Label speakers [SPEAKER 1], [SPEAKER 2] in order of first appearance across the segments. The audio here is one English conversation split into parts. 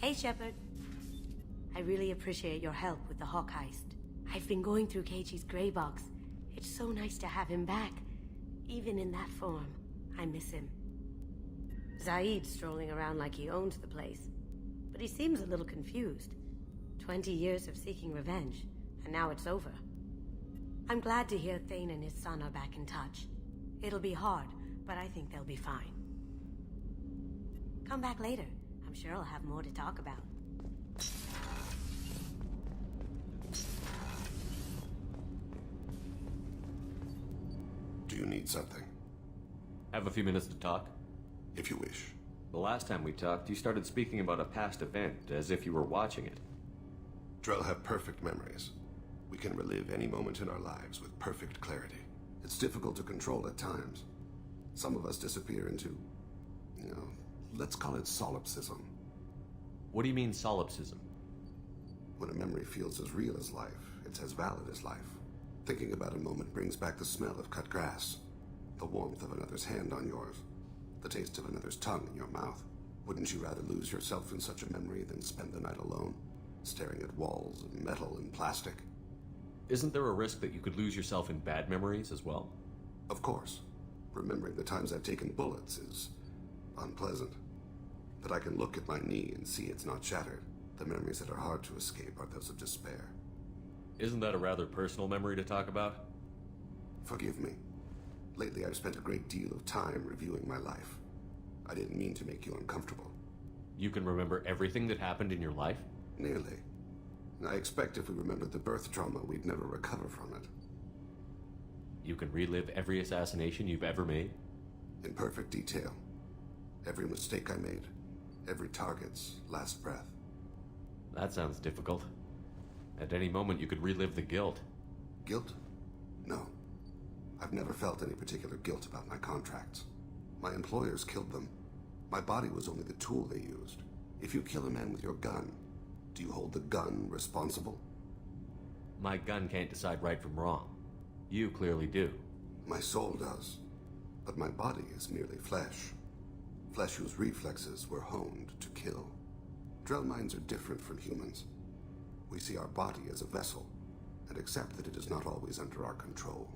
[SPEAKER 1] Hey, Shepard. I really appreciate your help with the Hawk heist. I've been going through Keiichi's gray box. It's so nice to have him back. Even in that form, I miss him. Zaid's strolling around like he owns the place. But he seems a little confused. 20 years of seeking revenge, and now it's over. I'm glad to hear Thane and his son are back in touch. It'll be hard, but I think they'll be fine. Come back later. I'm sure I'll have more to talk about.
[SPEAKER 2] Do you need something?
[SPEAKER 3] Have a few minutes to talk?
[SPEAKER 2] If you wish.
[SPEAKER 3] The last time we talked, you started speaking about a past event, as if you were watching it.
[SPEAKER 2] Drell have perfect memories. We can relive any moment in our lives with perfect clarity. It's difficult to control at times. Some of us disappear into, let's call it solipsism.
[SPEAKER 3] What do you mean, solipsism?
[SPEAKER 2] When a memory feels as real as life, it's as valid as life. Thinking about a moment brings back the smell of cut grass, the warmth of another's hand on yours, the taste of another's tongue in your mouth. Wouldn't you rather lose yourself in such a memory than spend the night alone, staring at walls of metal and plastic?
[SPEAKER 3] Isn't there a risk that you could lose yourself in bad memories as well?
[SPEAKER 2] Of course. Remembering the times I've taken bullets is unpleasant. But I can look at my knee and see it's not shattered. The memories that are hard to escape are those of despair.
[SPEAKER 3] Isn't that a rather personal memory to talk about?
[SPEAKER 2] Forgive me. Lately I've spent a great deal of time reviewing my life. I didn't mean to make you uncomfortable.
[SPEAKER 3] You can remember everything that happened in your life?
[SPEAKER 2] Nearly. I expect if we remembered the birth trauma, we'd never recover from it.
[SPEAKER 3] You can relive every assassination you've ever made?
[SPEAKER 2] In perfect detail. Every mistake I made. Every target's last breath.
[SPEAKER 3] That sounds difficult. At any moment you could relive the guilt.
[SPEAKER 2] Guilt? No. I've never felt any particular guilt about my contracts. My employers killed them. My body was only the tool they used. If you kill a man with your gun, do you hold the gun responsible?
[SPEAKER 3] My gun can't decide right from wrong. You clearly do.
[SPEAKER 2] My soul does. But my body is merely flesh. Flesh whose reflexes were honed to kill. Drell minds are different from humans. We see our body as a vessel, and accept that it is not always under our control.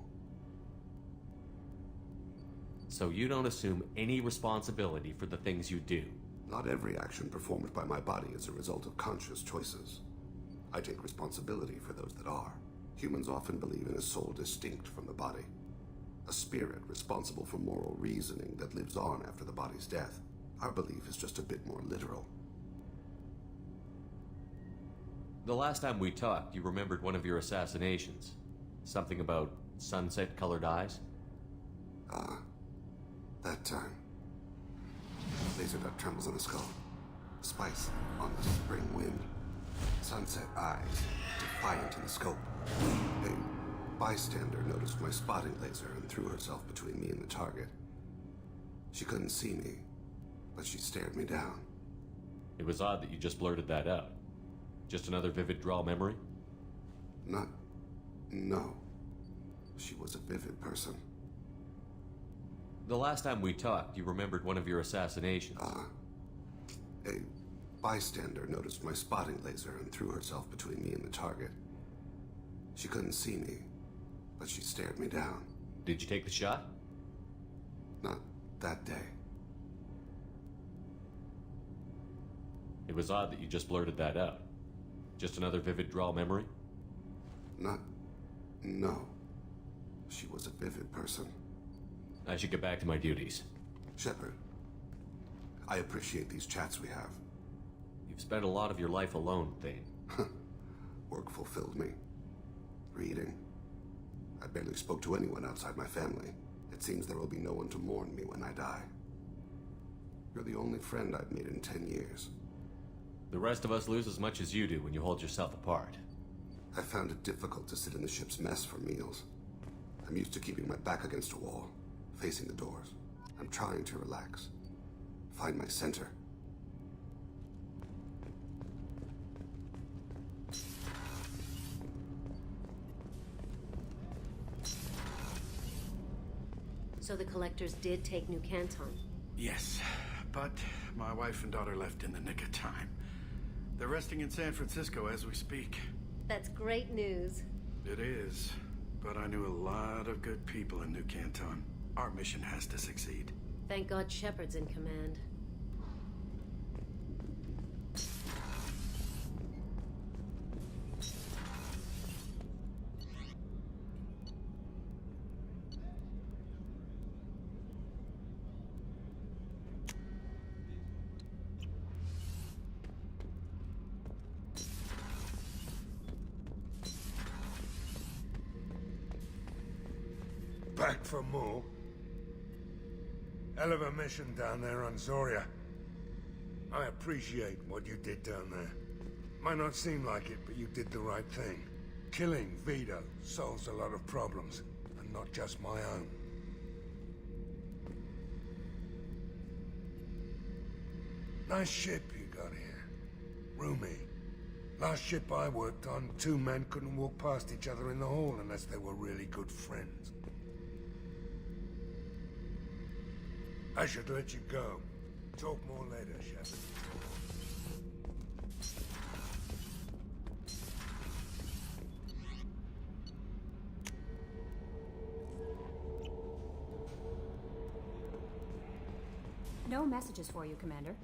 [SPEAKER 3] So you don't assume any responsibility for the things you do?
[SPEAKER 2] Not every action performed by my body is a result of conscious choices. I take responsibility for those that are. Humans often believe in a soul distinct from the body. A spirit responsible for moral reasoning that lives on after the body's death. Our belief is just a bit more literal.
[SPEAKER 3] The last time we talked, you remembered one of your assassinations. Something about sunset-colored eyes?
[SPEAKER 2] That time. Laser dot trembles on the skull. Spice on the spring wind. Sunset eyes, defiant in the scope. A bystander noticed my spotting laser and threw herself between me and the target. She couldn't see me, but she stared me down.
[SPEAKER 3] It was odd that you just blurted that out. Just another vivid draw memory?
[SPEAKER 2] No. She was a vivid person.
[SPEAKER 3] The last time we talked, you remembered one of your assassinations.
[SPEAKER 2] A bystander noticed my spotting laser and threw herself between me and the target. She couldn't see me, but she stared me down.
[SPEAKER 3] Did you take the shot?
[SPEAKER 2] Not that day.
[SPEAKER 3] It was odd that you just blurted that out. Just another vivid draw memory?
[SPEAKER 2] No. She was a vivid person.
[SPEAKER 3] I should get back to my duties.
[SPEAKER 2] Shepard, I appreciate these chats we have.
[SPEAKER 3] You've spent a lot of your life alone, Thane.
[SPEAKER 2] Work fulfilled me. Reading. I barely spoke to anyone outside my family. It seems there will be no one to mourn me when I die. You're the only friend I've made in 10 years.
[SPEAKER 3] The rest of us lose as much as you do when you hold yourself apart.
[SPEAKER 2] I found it difficult to sit in the ship's mess for meals. I'm used to keeping my back against a wall, facing the doors. I'm trying to relax. Find my center.
[SPEAKER 1] So the collectors did take New Canton.
[SPEAKER 4] Yes, but my wife and daughter left in the nick of time. They're resting in San Francisco as we speak.
[SPEAKER 1] That's great news.
[SPEAKER 4] It is. But I knew a lot of good people in New Canton. Our mission has to succeed.
[SPEAKER 1] Thank God Shepard's in command.
[SPEAKER 5] Back for more? Hell of a mission down there on Zoria. I appreciate what you did down there. Might not seem like it, but you did the right thing. Killing Vito solves a lot of problems, and not just my own. Nice ship you got here. Roomy. Last ship I worked on, two men couldn't walk past each other in the hall unless they were really good friends. I should let you go. Talk more later, Shepard.
[SPEAKER 6] No messages for you, Commander.